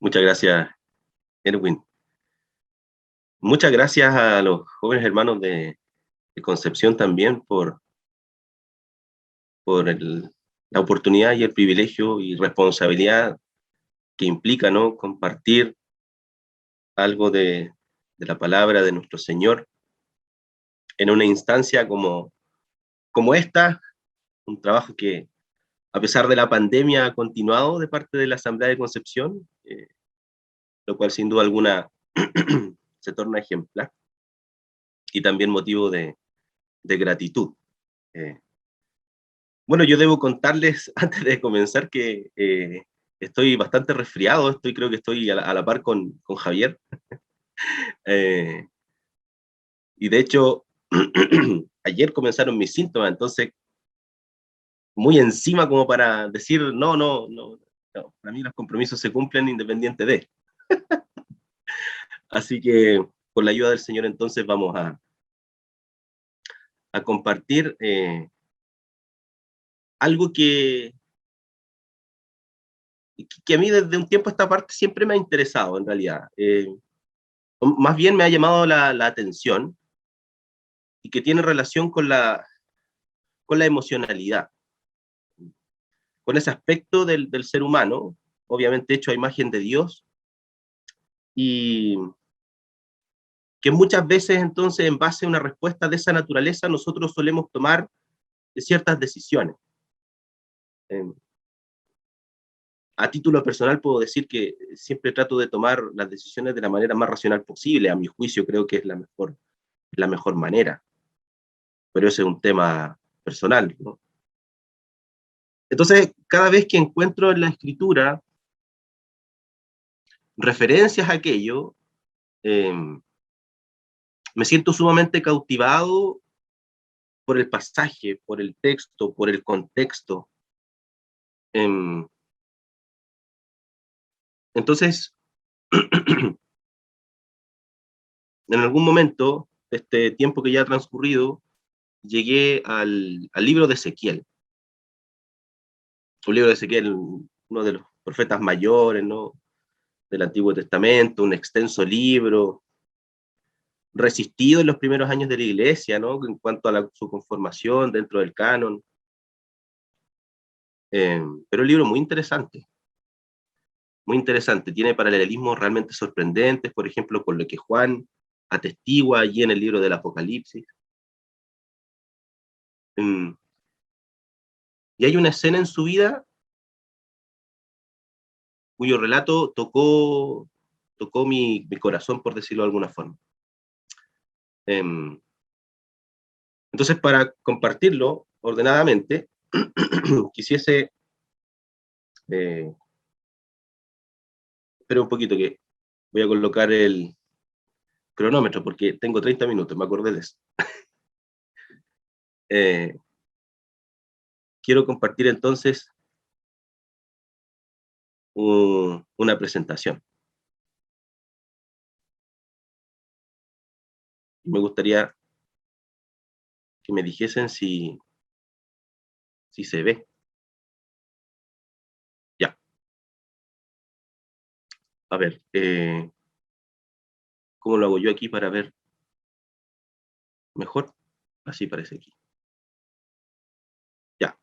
Muchas gracias, Erwin. Muchas gracias a los jóvenes hermanos de Concepción también por la oportunidad y el privilegio y responsabilidad que implica, ¿no?, compartir algo de la palabra de nuestro Señor en una instancia como esta, un trabajo que, a pesar de la pandemia, ha continuado de parte de la Asamblea de Concepción, lo cual sin duda alguna se torna ejemplar y también motivo de gratitud. Bueno, yo debo contarles antes de comenzar que estoy bastante resfriado, creo que estoy a la par con Javier. Eh, y de hecho, ayer comenzaron mis síntomas, entonces muy encima como para decir, no, para mí los compromisos se cumplen independiente de. Así que con la ayuda del Señor entonces vamos a compartir algo que a mí desde un tiempo a esta parte siempre me ha interesado en realidad. Más bien me ha llamado la atención y que tiene relación con la emocionalidad, con ese aspecto del ser humano, obviamente hecho a imagen de Dios, y que muchas veces entonces en base a una respuesta de esa naturaleza nosotros solemos tomar ciertas decisiones. A título personal puedo decir que siempre trato de tomar las decisiones de la manera más racional posible, a mi juicio creo que es la mejor manera, pero ese es un tema personal, ¿no? Entonces, cada vez que encuentro en la escritura referencias a aquello, eh, me siento sumamente cautivado por el pasaje, por el texto, por el contexto. Eh, entonces, en algún momento, este tiempo que ya ha transcurrido, llegué al libro de Ezequiel. Un libro de Ezequiel, uno de los profetas mayores, ¿no?, del Antiguo Testamento, un extenso libro, resistido en los primeros años de la Iglesia, ¿no?, en cuanto a su conformación dentro del canon. Pero un libro muy interesante, tiene paralelismos realmente sorprendentes, por ejemplo, con lo que Juan atestigua allí en el libro del Apocalipsis. Y hay una escena en su vida cuyo relato tocó mi corazón, por decirlo de alguna forma. Entonces, para compartirlo ordenadamente, quisiese... espera un poquito que voy a colocar el cronómetro, porque tengo 30 minutos, me acordé de eso. Quiero compartir entonces una presentación. Me gustaría que me dijesen si se ve. Ya. A ver, ¿cómo lo hago yo aquí para ver mejor? Así parece aquí. Ya.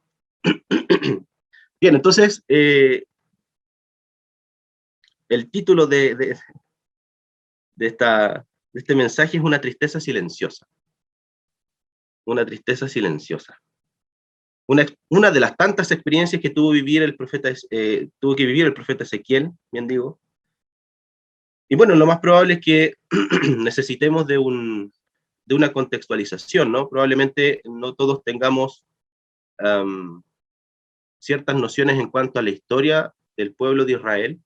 Bien, entonces, el título de este mensaje es Una tristeza silenciosa. Una tristeza silenciosa. Una de las tantas experiencias que tuvo que vivir el profeta Ezequiel, bien digo. Y bueno, lo más probable es que necesitemos de una contextualización, ¿no? Probablemente no todos tengamos ciertas nociones en cuanto a la historia del pueblo de Israel,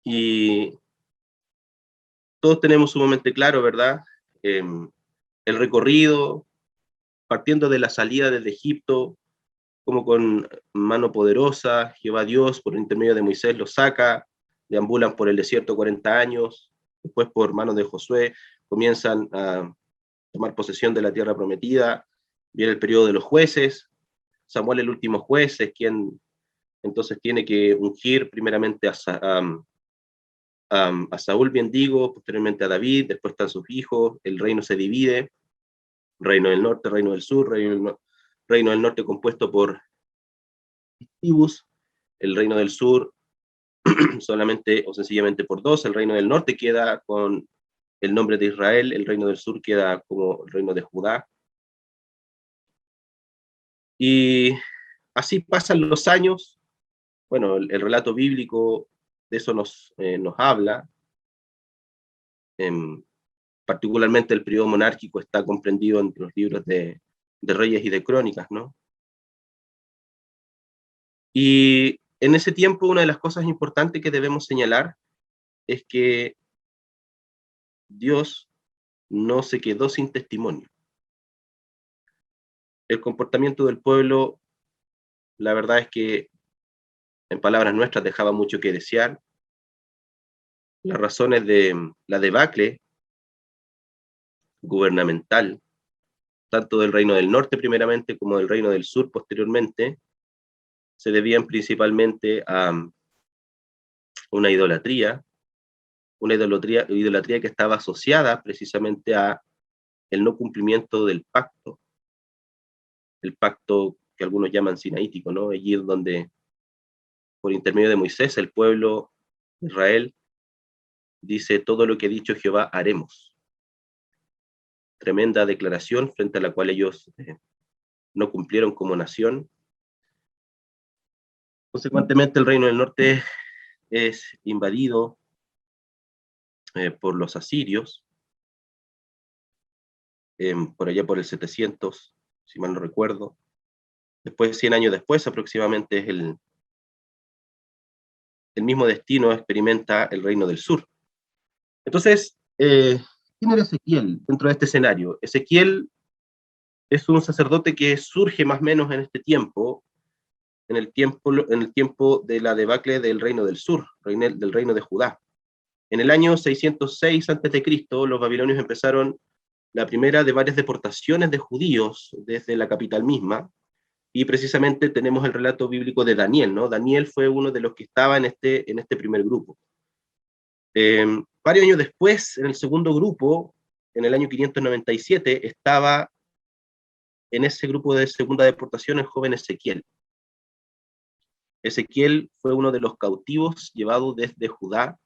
y todos tenemos sumamente claro, ¿verdad?, el recorrido, partiendo de la salida desde Egipto, como con mano poderosa, Jehová Dios, por intermedio de Moisés, los saca, deambulan por el desierto 40 años, después por mano de Josué, comienzan a tomar posesión de la tierra prometida, viene el periodo de los jueces, Samuel el último juez es quien entonces tiene que ungir primeramente a Saúl, bien digo, posteriormente a David, después están sus hijos, el reino se divide, reino del norte, reino del sur, reino del norte compuesto por tribus, el reino del sur solamente o sencillamente por dos, el reino del norte queda con el nombre de Israel, el reino del sur queda como el reino de Judá. Y así pasan los años. Bueno, el relato bíblico de eso nos habla. Particularmente el periodo monárquico está comprendido entre los libros de Reyes y de Crónicas, ¿no? Y en ese tiempo una de las cosas importantes que debemos señalar es que Dios no se quedó sin testimonio. El comportamiento del pueblo, la verdad es que en palabras nuestras dejaba mucho que desear. Las razones de la debacle gubernamental, tanto del reino del norte primeramente como del reino del sur posteriormente, se debían principalmente a una idolatría que estaba asociada precisamente a el no cumplimiento del pacto, el pacto que algunos llaman sinaítico, ¿no? Allí es donde, por intermedio de Moisés, el pueblo de Israel dice: todo lo que ha dicho Jehová haremos. Tremenda declaración frente a la cual ellos no cumplieron como nación. Consecuentemente, el reino del norte es invadido por los asirios, por allá por el 700, si mal no recuerdo. Después, 100 años después, aproximadamente, es el mismo destino experimenta el reino del sur. Entonces, ¿quién era Ezequiel dentro de este escenario? Ezequiel es un sacerdote que surge más o menos en este tiempo, en el tiempo de la debacle del reino del sur, del reino de Judá. En el año 606 a.C., los babilonios empezaron la primera de varias deportaciones de judíos desde la capital misma, y precisamente tenemos el relato bíblico de Daniel, ¿no? Daniel fue uno de los que estaba en este primer grupo. Varios años después, en el segundo grupo, en el año 597, estaba en ese grupo de segunda deportación el joven Ezequiel. Ezequiel fue uno de los cautivos llevados desde Judá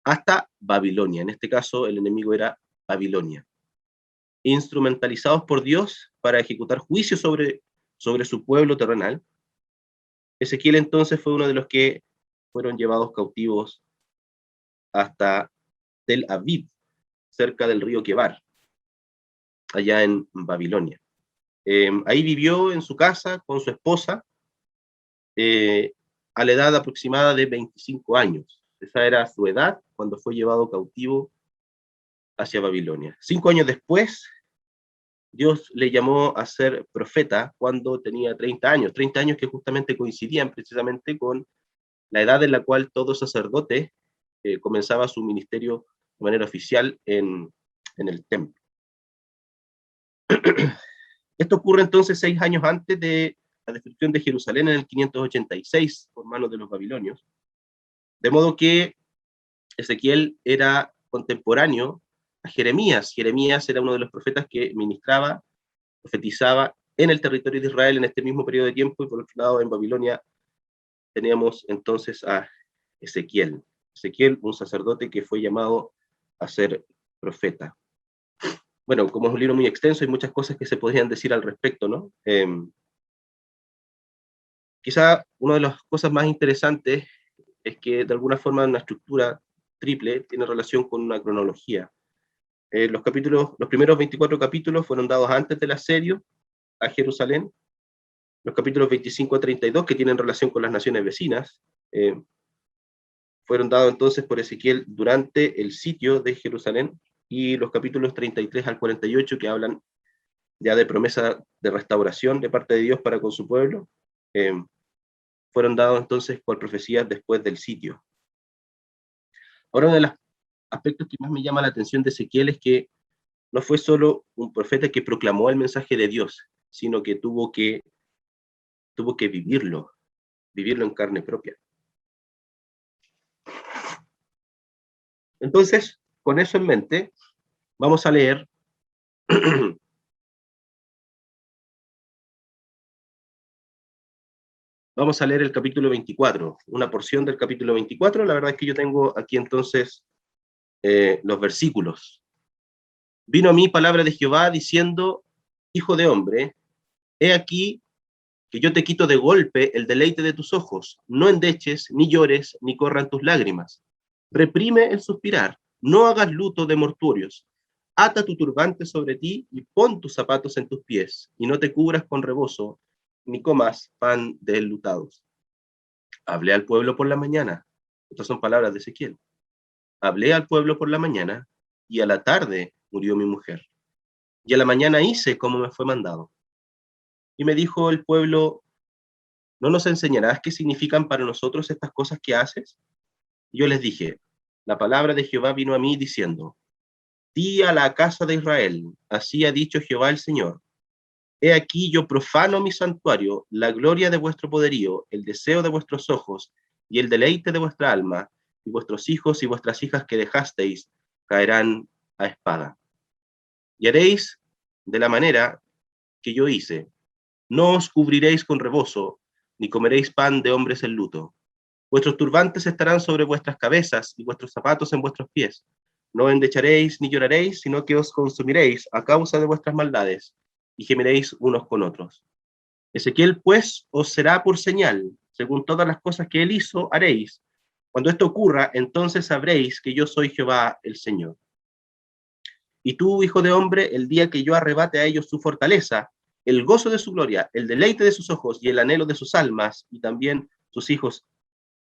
hasta Babilonia. En este caso, el enemigo era Babilonia. Instrumentalizados por Dios para ejecutar juicio sobre su pueblo terrenal, Ezequiel entonces fue uno de los que fueron llevados cautivos hasta Tel Aviv, cerca del río Quebar, allá en Babilonia. Ahí vivió en su casa con su esposa a la edad aproximada de 25 años. Esa era su edad cuando fue llevado cautivo hacia Babilonia. 5 años después, Dios le llamó a ser profeta cuando tenía 30 años que justamente coincidían precisamente con la edad en la cual todo sacerdote comenzaba su ministerio de manera oficial en el templo. Esto ocurre entonces 6 años antes de la destrucción de Jerusalén en el 586 por manos de los babilonios. De modo que Ezequiel era contemporáneo a Jeremías. Jeremías era uno de los profetas que ministraba, profetizaba en el territorio de Israel en este mismo periodo de tiempo, y por otro lado en Babilonia teníamos entonces a Ezequiel. Ezequiel, un sacerdote que fue llamado a ser profeta. Bueno, como es un libro muy extenso, hay muchas cosas que se podrían decir al respecto, ¿no? Quizá una de las cosas más interesantes es que de alguna forma una estructura triple tiene relación con una cronología. Los primeros 24 capítulos fueron dados antes del asedio a Jerusalén. Los capítulos 25 a 32, que tienen relación con las naciones vecinas, fueron dados entonces por Ezequiel durante el sitio de Jerusalén, y los capítulos 33 al 48, que hablan ya de promesa de restauración de parte de Dios para con su pueblo, fueron dados entonces por profecías después del sitio. Ahora, uno de los aspectos que más me llama la atención de Ezequiel es que no fue solo un profeta que proclamó el mensaje de Dios, sino que tuvo que vivirlo. vivirlo en carne propia. Entonces, con eso en mente, vamos a leer vamos a leer el capítulo 24, una porción del capítulo 24. La verdad es que yo tengo aquí entonces los versículos. Vino a mí palabra de Jehová diciendo, hijo de hombre, he aquí que yo te quito de golpe el deleite de tus ojos, no endeches, ni llores, ni corran tus lágrimas. Reprime el suspirar, no hagas luto de mortuorios. Ata tu turbante sobre ti y pon tus zapatos en tus pies, y no te cubras con rebozo, ni comas pan de enlutados. Hablé al pueblo por la mañana. Estas son palabras de Ezequiel. Hablé al pueblo por la mañana, y a la tarde murió mi mujer. Y a la mañana hice como me fue mandado. Y me dijo el pueblo, ¿no nos enseñarás qué significan para nosotros estas cosas que haces? Y yo les dije, la palabra de Jehová vino a mí diciendo, di a la casa de Israel, así ha dicho Jehová el Señor. He aquí yo profano mi santuario, la gloria de vuestro poderío, el deseo de vuestros ojos y el deleite de vuestra alma, y vuestros hijos y vuestras hijas que dejasteis caerán a espada. Y haréis de la manera que yo hice. No os cubriréis con rebozo, ni comeréis pan de hombres en luto. Vuestros turbantes estarán sobre vuestras cabezas y vuestros zapatos en vuestros pies. No endecharéis ni lloraréis, sino que os consumiréis a causa de vuestras maldades, y gemiréis unos con otros. Ezequiel, pues, os será por señal, según todas las cosas que él hizo, haréis. Cuando esto ocurra, entonces sabréis que yo soy Jehová el Señor. Y tú, hijo de hombre, el día que yo arrebate a ellos su fortaleza, el gozo de su gloria, el deleite de sus ojos y el anhelo de sus almas, y también sus hijos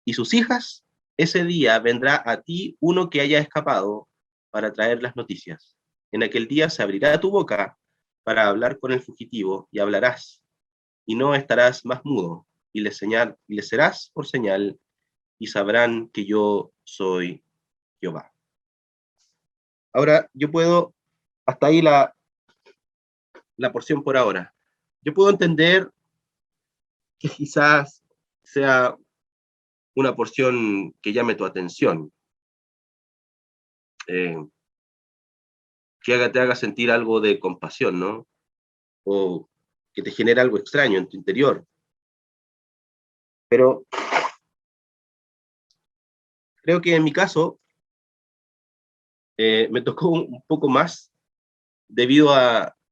y sus hijas, ese día vendrá a ti uno que haya escapado para traer las noticias. En aquel día se abrirá tu boca para hablar con el fugitivo y hablarás, y no estarás más mudo, y les serás por señal, y sabrán que yo soy Jehová. Ahora, yo puedo, hasta ahí la porción por ahora. Yo puedo entender que quizás sea una porción que llame tu atención, eh, que te haga sentir algo de compasión, ¿no? O que te genere algo extraño en tu interior. Pero creo que en mi caso me tocó un poco más debido al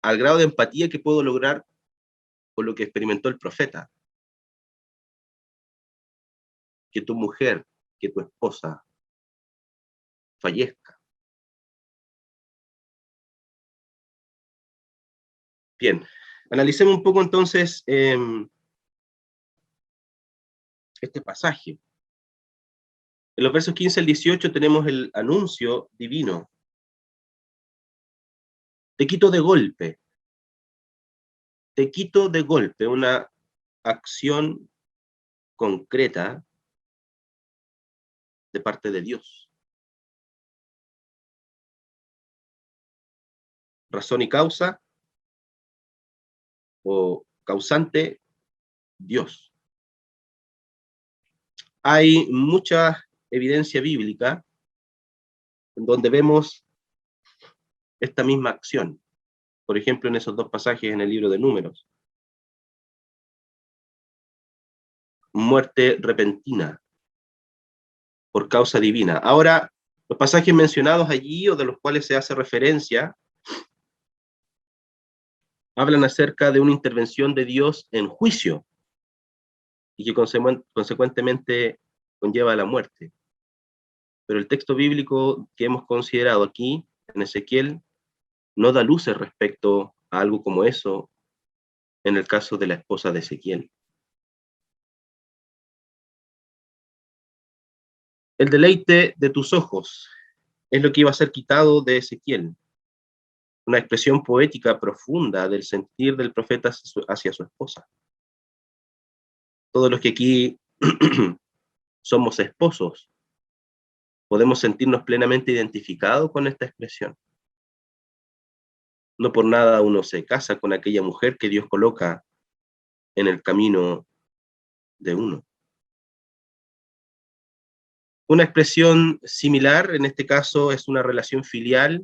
grado de empatía que puedo lograr con lo que experimentó el profeta. Que tu mujer, que tu esposa fallezca. Bien, analicemos un poco entonces este pasaje. En los versos 15 al 18 tenemos el anuncio divino. Te quito de golpe. Te quito de golpe, una acción concreta de parte de Dios. Razón y causa, o causante, Dios. Hay mucha evidencia bíblica en donde vemos esta misma acción. Por ejemplo, en esos dos pasajes en el libro de Números. Muerte repentina por causa divina. Ahora, los pasajes mencionados allí o de los cuales se hace referencia hablan acerca de una intervención de Dios en juicio y que consecuentemente conlleva la muerte. Pero el texto bíblico que hemos considerado aquí, en Ezequiel, no da luces respecto a algo como eso en el caso de la esposa de Ezequiel. El deleite de tus ojos es lo que iba a ser quitado de Ezequiel, una expresión poética profunda del sentir del profeta hacia su esposa. Todos los que aquí somos esposos, podemos sentirnos plenamente identificados con esta expresión. No por nada uno se casa con aquella mujer que Dios coloca en el camino de uno. Una expresión similar, en este caso, es una relación filial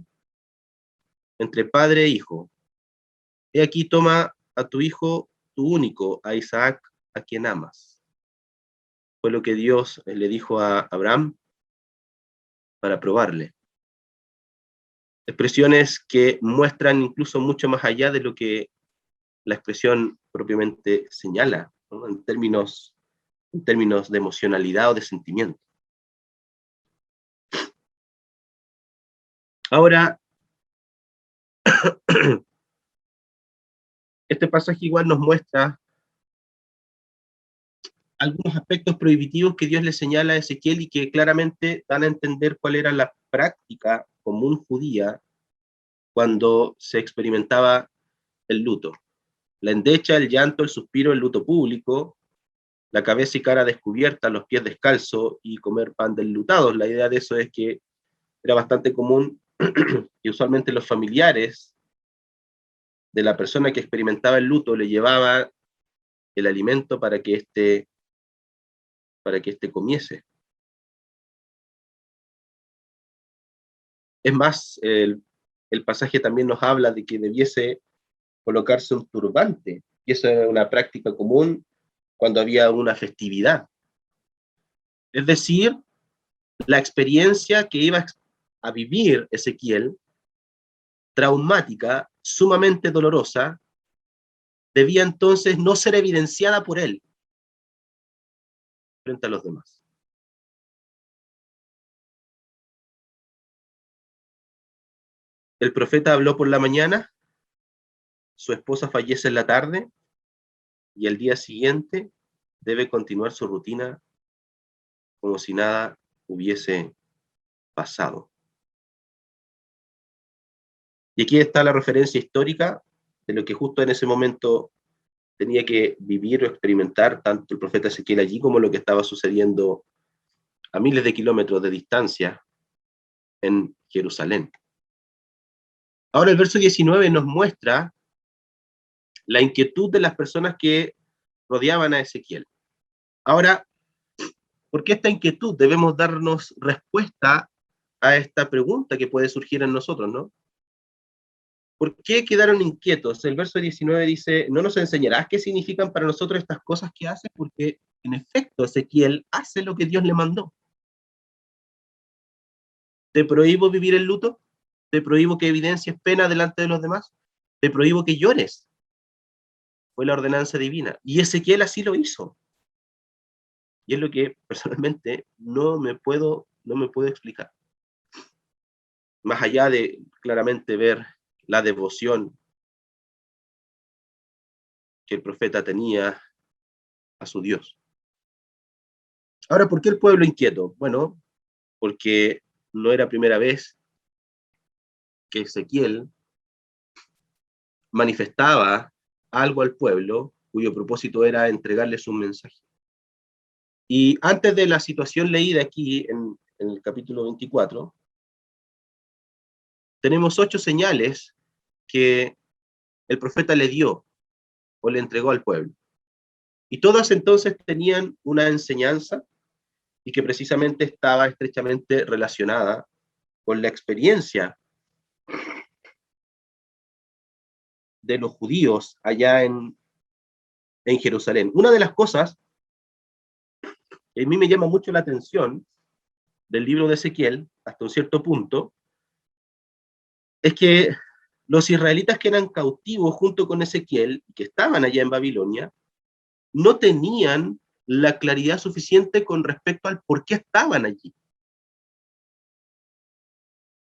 entre padre e hijo. He aquí, toma a tu hijo, tu único, a Isaac, a quien amas. Fue lo que Dios le dijo a Abraham para probarle. Expresiones que muestran incluso mucho más allá de lo que la expresión propiamente señala, ¿no? en términos de emocionalidad o de sentimiento. Ahora, este pasaje igual nos muestra algunos aspectos prohibitivos que Dios le señala a Ezequiel y que claramente dan a entender cuál era la práctica común judía cuando se experimentaba el luto. La endecha, el llanto, el suspiro, el luto público, la cabeza y cara descubierta, los pies descalzos y comer pan de enlutados. La idea de eso es que era bastante común y usualmente los familiares de la persona que experimentaba el luto le llevaban el alimento para que éste comiese. Es más, el pasaje también nos habla de que debiese colocarse un turbante, y eso era una práctica común cuando había una festividad. Es decir, la experiencia que iba a vivir Ezequiel, traumática, sumamente dolorosa, debía entonces no ser evidenciada por él frente a los demás. El profeta habló por la mañana, su esposa fallece en la tarde, y el día siguiente debe continuar su rutina como si nada hubiese pasado. Y aquí está la referencia histórica de lo que justo en ese momento tenía que vivir o experimentar tanto el profeta Ezequiel allí como lo que estaba sucediendo a miles de kilómetros de distancia en Jerusalén. Ahora el verso 19 nos muestra la inquietud de las personas que rodeaban a Ezequiel. Ahora, ¿por qué esta inquietud? Debemos darnos respuesta a esta pregunta que puede surgir en nosotros, ¿no? ¿Por qué quedaron inquietos? El verso 19 dice, no nos enseñarás qué significan para nosotros estas cosas que hace, porque en efecto Ezequiel hace lo que Dios le mandó. ¿Te prohíbo vivir el luto? ¿Te prohíbo que evidencies pena delante de los demás? ¿Te prohíbo que llores? Fue la ordenanza divina. Y Ezequiel así lo hizo. Y es lo que personalmente no me puedo explicar. Más allá de claramente ver la devoción que el profeta tenía a su Dios. Ahora, ¿por qué el pueblo inquieto? Bueno, porque no era primera vez que Ezequiel manifestaba algo al pueblo cuyo propósito era entregarles un mensaje. Y antes de la situación leída aquí en el capítulo 24, tenemos 8 señales que el profeta le dio o le entregó al pueblo. Y todas entonces tenían una enseñanza y que precisamente estaba estrechamente relacionada con la experiencia de los judíos allá en Jerusalén. Una de las cosas que a mí me llama mucho la atención del libro de Ezequiel, hasta un cierto punto, es que los israelitas que eran cautivos junto con Ezequiel, que estaban allá en Babilonia, no tenían la claridad suficiente con respecto al por qué estaban allí.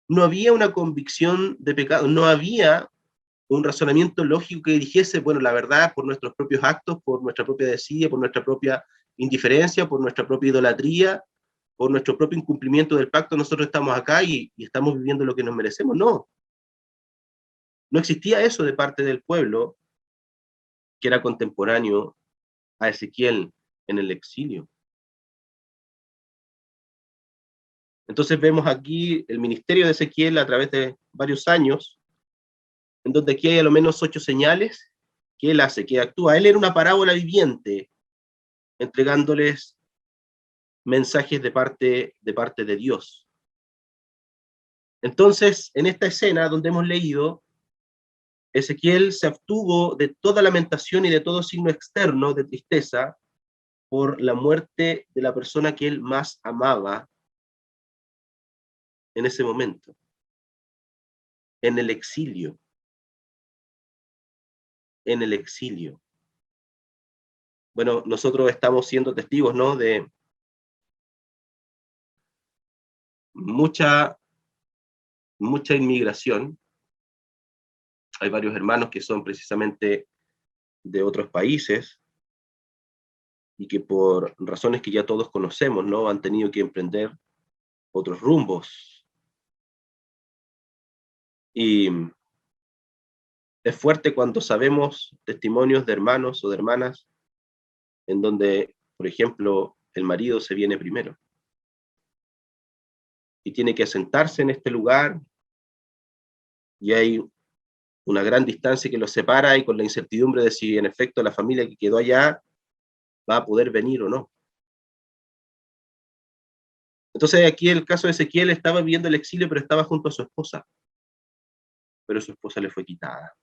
No había una convicción de pecado, no había un razonamiento lógico que dijese, bueno, la verdad, por nuestros propios actos, por nuestra propia desidia, por nuestra propia indiferencia, por nuestra propia idolatría, por nuestro propio incumplimiento del pacto, nosotros estamos acá y estamos viviendo lo que nos merecemos. No, no existía eso de parte del pueblo que era contemporáneo a Ezequiel en el exilio. Entonces vemos aquí el ministerio de Ezequiel a través de varios años, en donde aquí hay a lo menos 8 señales que él hace, que actúa. Él era una parábola viviente entregándoles mensajes de parte de Dios. Entonces, en esta escena donde hemos leído, Ezequiel se abstuvo de toda lamentación y de todo signo externo de tristeza por la muerte de la persona que él más amaba en ese momento, en el exilio, en el exilio. Bueno, nosotros estamos siendo testigos, ¿no?, de mucha inmigración. Hay varios hermanos que son precisamente de otros países y que por razones que ya todos conocemos, ¿no?, han tenido que emprender otros rumbos. Y es fuerte cuando sabemos testimonios de hermanos o de hermanas en donde, por ejemplo, el marido se viene primero y tiene que asentarse en este lugar y hay una gran distancia que los separa y con la incertidumbre de si en efecto la familia que quedó allá va a poder venir o no. Entonces aquí el caso de Ezequiel estaba viviendo el exilio, pero estaba junto a su esposa, pero su esposa le fue quitada.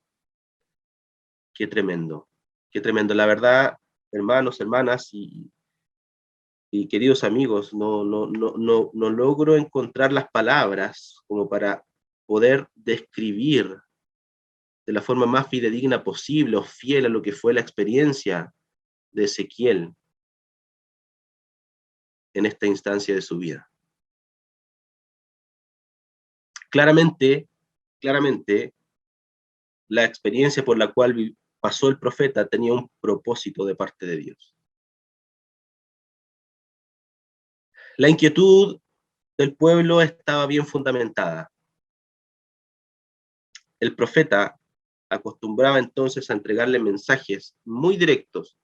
Qué tremendo, qué tremendo. La verdad, hermanos, hermanas y queridos amigos, no logro encontrar las palabras como para poder describir de la forma más fidedigna posible o fiel a lo que fue la experiencia de Ezequiel en esta instancia de su vida. Claramente, la experiencia por la cual pasó el profeta tenía un propósito de parte de Dios. La inquietud del pueblo estaba bien fundamentada. El profeta acostumbraba entonces a entregarle mensajes muy directos,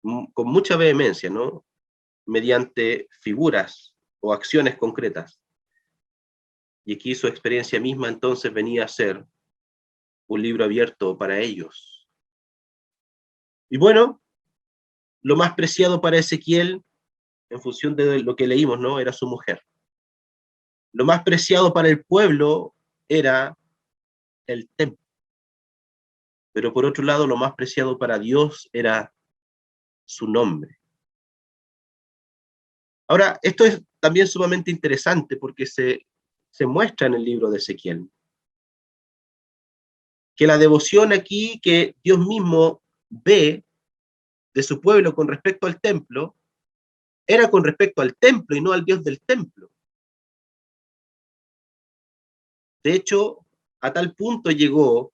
con mucha vehemencia, ¿no?, mediante figuras o acciones concretas. Y aquí su experiencia misma entonces venía a ser un libro abierto para ellos. Y bueno, lo más preciado para Ezequiel, en función de lo que leímos, ¿no?, era su mujer. Lo más preciado para el pueblo era el templo. Pero por otro lado, lo más preciado para Dios era su nombre. Ahora, esto es también sumamente interesante porque se muestra en el libro de Ezequiel que la devoción aquí que Dios mismo ve de su pueblo con respecto al templo era con respecto al templo y no al Dios del templo. De hecho, a tal punto llegó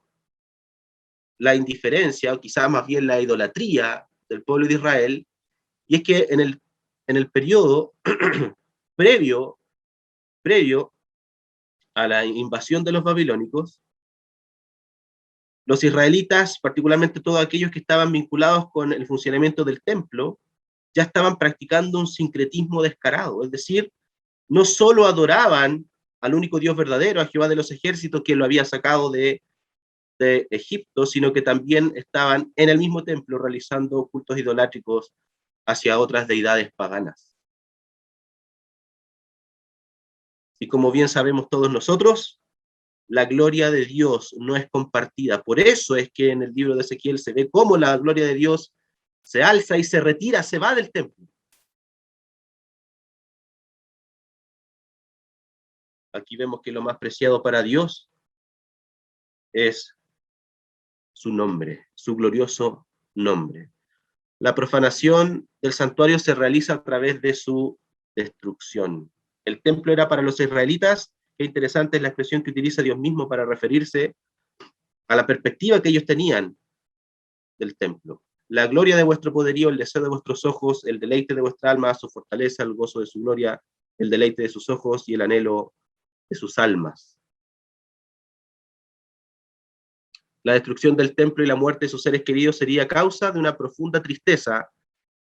la indiferencia, o quizás más bien la idolatría del pueblo de Israel, y es que en el periodo previo, previo a la invasión de los babilónicos, los israelitas, particularmente todos aquellos que estaban vinculados con el funcionamiento del templo, ya estaban practicando un sincretismo descarado, es decir, no solo adoraban al único Dios verdadero, a Jehová de los ejércitos que lo había sacado de Egipto, sino que también estaban en el mismo templo realizando cultos idolátricos hacia otras deidades paganas. Y como bien sabemos todos nosotros, la gloria de Dios no es compartida. Por eso es que en el libro de Ezequiel se ve cómo la gloria de Dios se alza y se retira, se va del templo. Aquí vemos que lo más preciado para Dios es su nombre, su glorioso nombre. La profanación del santuario se realiza a través de su destrucción. El templo era para los israelitas, qué interesante es la expresión que utiliza Dios mismo para referirse a la perspectiva que ellos tenían del templo. La gloria de vuestro poderío, el deseo de vuestros ojos, el deleite de vuestra alma, su fortaleza, el gozo de su gloria, el deleite de sus ojos y el anhelo de sus almas. La destrucción del templo y la muerte de sus seres queridos sería causa de una profunda tristeza,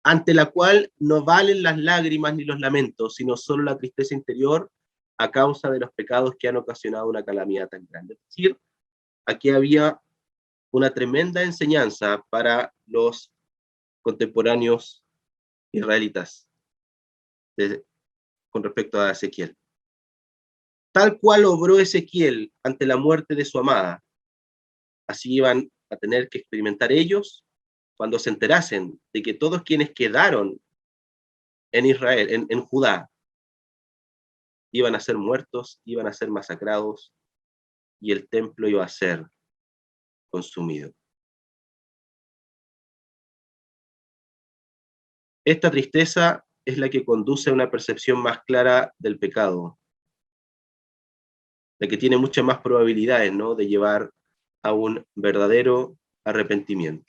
ante la cual no valen las lágrimas ni los lamentos, sino solo la tristeza interior a causa de los pecados que han ocasionado una calamidad tan grande. Es decir, aquí había una tremenda enseñanza para los contemporáneos israelitas con respecto a Ezequiel. Tal cual obró Ezequiel ante la muerte de su amada, así iban a tener que experimentar ellos cuando se enterasen de que todos quienes quedaron en Israel, en Judá, iban a ser muertos, iban a ser masacrados y el templo iba a ser consumido. Esta tristeza es la que conduce a una percepción más clara del pecado, la que tiene muchas más probabilidades, ¿no?, de llevar a un verdadero arrepentimiento.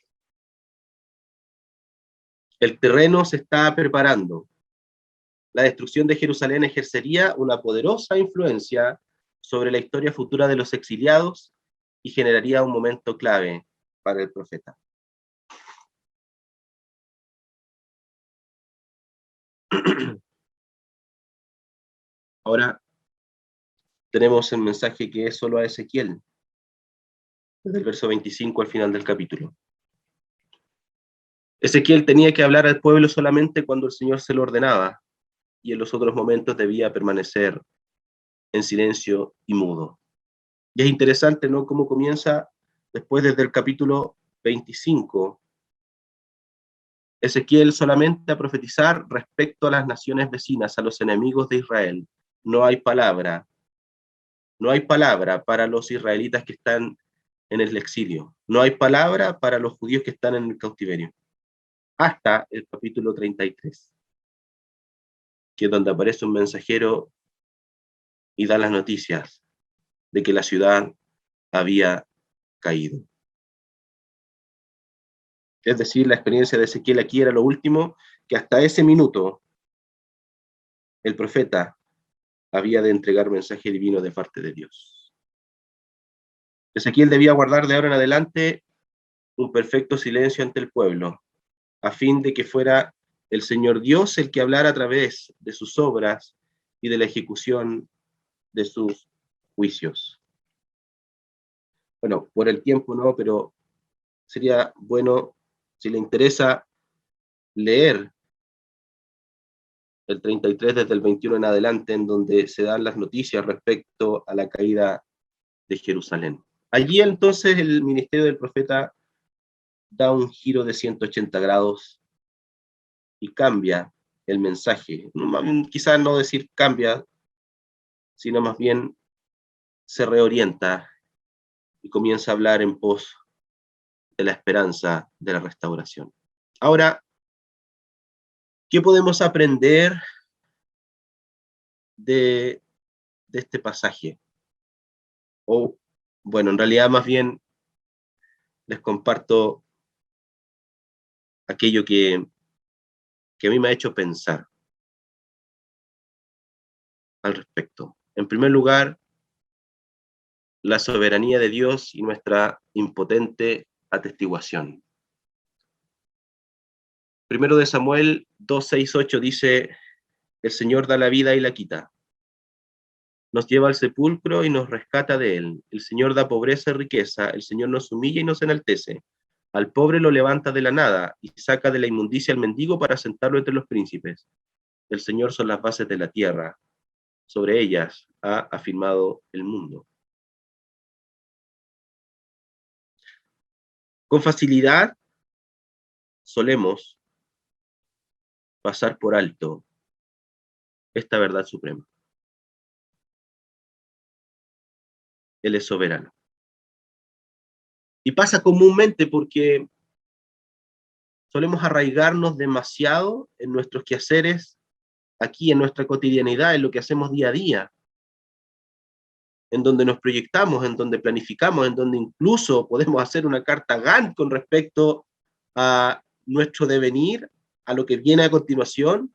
El terreno se está preparando. La destrucción de Jerusalén ejercería una poderosa influencia sobre la historia futura de los exiliados y generaría un momento clave para el profeta. Ahora tenemos el mensaje que es solo a Ezequiel, desde el verso 25 al final del capítulo. Ezequiel tenía que hablar al pueblo solamente cuando el Señor se lo ordenaba, y en los otros momentos debía permanecer en silencio y mudo. Y es interesante, ¿no?, cómo comienza después desde el capítulo 25, Ezequiel solamente a profetizar respecto a las naciones vecinas, a los enemigos de Israel. No hay palabra, no hay palabra para los israelitas que están en el exilio, no hay palabra para los judíos que están en el cautiverio, hasta el capítulo 33, que es donde aparece un mensajero y da las noticias de que la ciudad había caído. Es decir, la experiencia de Ezequiel aquí era lo último, que hasta ese minuto el profeta había de entregar mensaje divino de parte de Dios. Ezequiel debía guardar de ahora en adelante un perfecto silencio ante el pueblo, a fin de que fuera el Señor Dios el que hablara a través de sus obras y de la ejecución de sus juicios. Bueno, por el tiempo no, pero sería bueno, si le interesa, leer el 33 desde el 21 en adelante, en donde se dan las noticias respecto a la caída de Jerusalén. Allí entonces el ministerio del profeta da un giro de 180 grados y cambia el mensaje. Quizás no decir cambia, sino más bien se reorienta y comienza a hablar en pos de la esperanza de la restauración. Ahora, ¿qué podemos aprender de este pasaje? O, bueno, en realidad más bien les comparto aquello que a mí me ha hecho pensar al respecto. En primer lugar, la soberanía de Dios y nuestra impotente atestiguación. Primero de Samuel 2, 6, 8 dice: el Señor da la vida y la quita. Nos lleva al sepulcro y nos rescata de él. El Señor da pobreza y riqueza. El Señor nos humilla y nos enaltece. Al pobre lo levanta de la nada y saca de la inmundicia al mendigo para sentarlo entre los príncipes. El Señor son las bases de la tierra. Sobre ellas ha afirmado el mundo. Con facilidad solemos pasar por alto esta verdad suprema. Él es soberano. Y pasa comúnmente porque solemos arraigarnos demasiado en nuestros quehaceres, aquí en nuestra cotidianidad, en lo que hacemos día a día, en donde nos proyectamos, en donde planificamos, en donde incluso podemos hacer una carta Gantt con respecto a nuestro devenir, a lo que viene a continuación,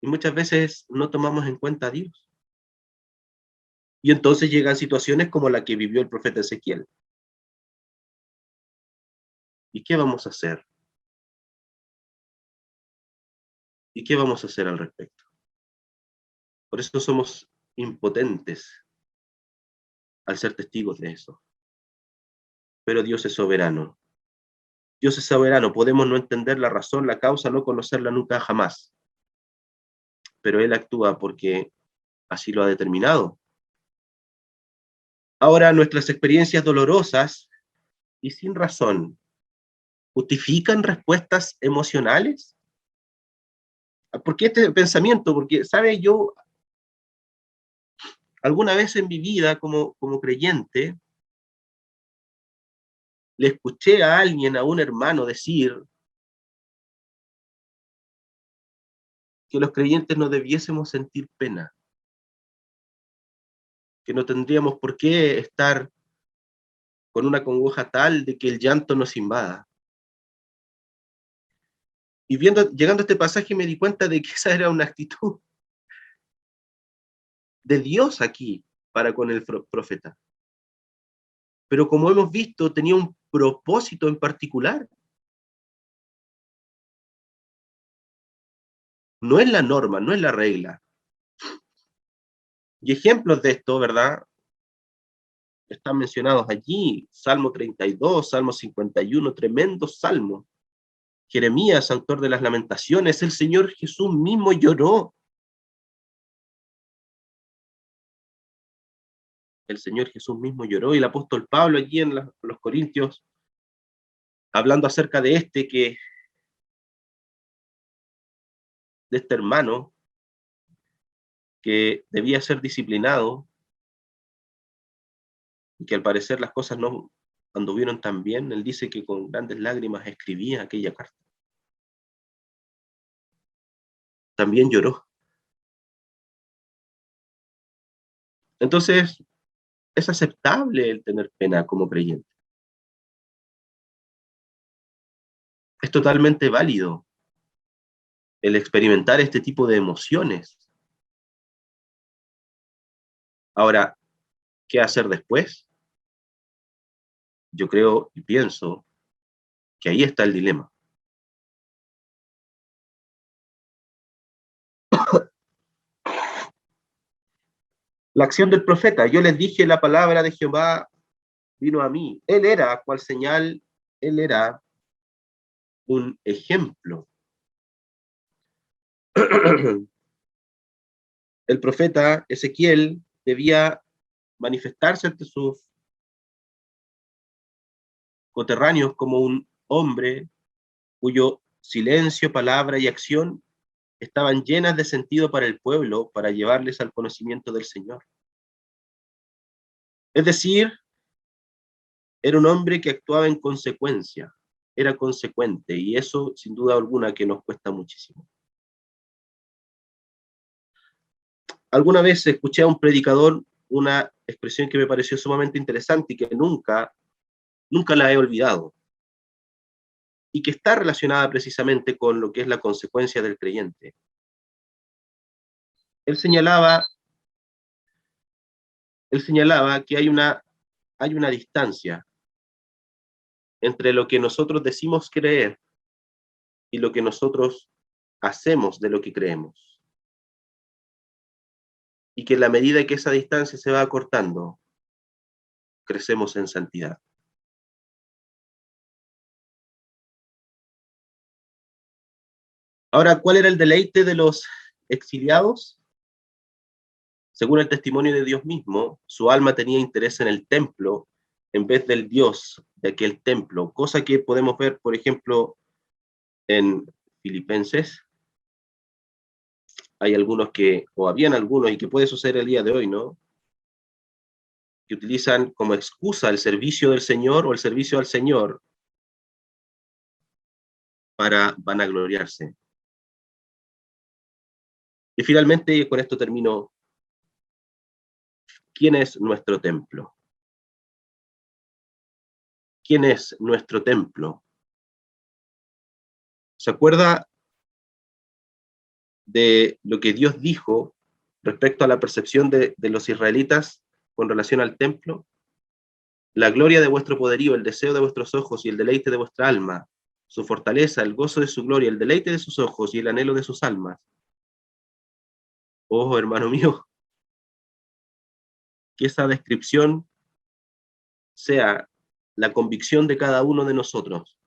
y muchas veces no tomamos en cuenta a Dios. Y entonces llegan situaciones como la que vivió el profeta Ezequiel. ¿Y qué vamos a hacer? ¿Y qué vamos a hacer al respecto? Por eso somos impotentes al ser testigos de eso. Pero Dios es soberano Dios es soberano, podemos no entender la razón, la causa, no conocerla nunca jamás, pero Él actúa porque así lo ha determinado. Ahora, nuestras experiencias dolorosas y sin razón, ¿justifican respuestas emocionales? ¿Por qué este pensamiento? Porque, ¿sabe? Yo alguna vez en mi vida como creyente, le escuché a alguien, a un hermano decir que los creyentes no debiésemos sentir pena, que no tendríamos por qué estar con una congoja tal de que el llanto nos invada. Y llegando a este pasaje me di cuenta de que esa era una actitud de Dios aquí para con el profeta. Pero como hemos visto, tenía un propósito en particular. No es la norma, no es la regla. Y ejemplos de esto, ¿verdad? Están mencionados allí, Salmo 32, Salmo 51, tremendos salmos. Jeremías, autor de las Lamentaciones, el Señor Jesús mismo lloró. El Señor Jesús mismo lloró y el apóstol Pablo allí en los Corintios, hablando acerca de de este hermano que debía ser disciplinado y que al parecer las cosas no anduvieron tan bien, él dice que con grandes lágrimas escribía aquella carta. También lloró. Entonces, es aceptable el tener pena como creyente. Es totalmente válido el experimentar este tipo de emociones. Ahora, ¿qué hacer después? Yo creo y pienso que ahí está el dilema. La acción del profeta, yo les dije, la palabra de Jehová vino a mí. Él era, cual señal, él era un ejemplo. El profeta Ezequiel debía manifestarse ante sus coterráneos como un hombre cuyo silencio, palabra y acción estaban llenas de sentido para el pueblo, para llevarles al conocimiento del Señor. Es decir, era un hombre que actuaba en consecuencia, era consecuente, y eso sin duda alguna que nos cuesta muchísimo. Alguna vez escuché a un predicador una expresión que me pareció sumamente interesante y que nunca la he olvidado, y que está relacionada precisamente con lo que es la consecuencia del creyente. Él señalaba, él señalaba que hay una distancia entre lo que nosotros decimos creer y lo que nosotros hacemos de lo que creemos. Y que en la medida que esa distancia se va acortando, crecemos en santidad. Ahora, ¿cuál era el deleite de los exiliados? Según el testimonio de Dios mismo, su alma tenía interés en el templo en vez del Dios de aquel templo, cosa que podemos ver, por ejemplo, en Filipenses. Hay algunos o habían algunos, y que puede suceder el día de hoy, ¿no? Que utilizan como excusa el servicio del Señor o el servicio al Señor para vanagloriarse. Y finalmente, con esto termino, ¿quién es nuestro templo? ¿Quién es nuestro templo? ¿Se acuerda de lo que Dios dijo respecto a la percepción de los israelitas con relación al templo? La gloria de vuestro poderío, el deseo de vuestros ojos y el deleite de vuestra alma, su fortaleza, el gozo de su gloria, el deleite de sus ojos y el anhelo de sus almas. Oh, hermano mío, que esa descripción sea la convicción de cada uno de nosotros,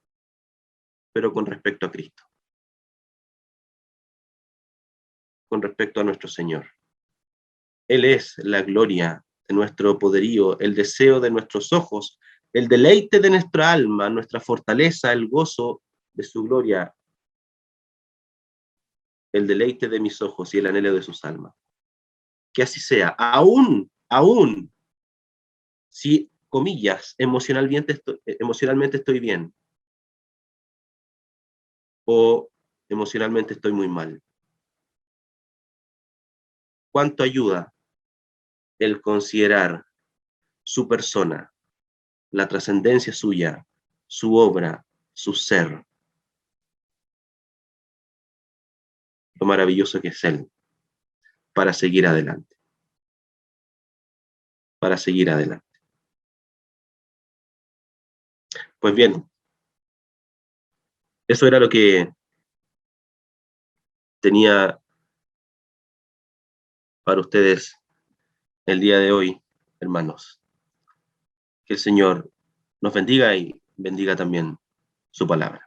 pero con respecto a Cristo, con respecto a nuestro Señor. Él es la gloria de nuestro poderío, el deseo de nuestros ojos, el deleite de nuestra alma, nuestra fortaleza, el gozo de su gloria, el deleite de mis ojos y el anhelo de sus almas. Que así sea, aún, si, comillas, emocionalmente estoy bien o emocionalmente estoy muy mal. ¿Cuánto ayuda el considerar su persona, la trascendencia suya, su obra, su ser, lo maravilloso que es Él, para seguir adelante, para seguir adelante? Pues bien, eso era lo que tenía para ustedes el día de hoy, hermanos. Que el Señor nos bendiga y bendiga también su palabra.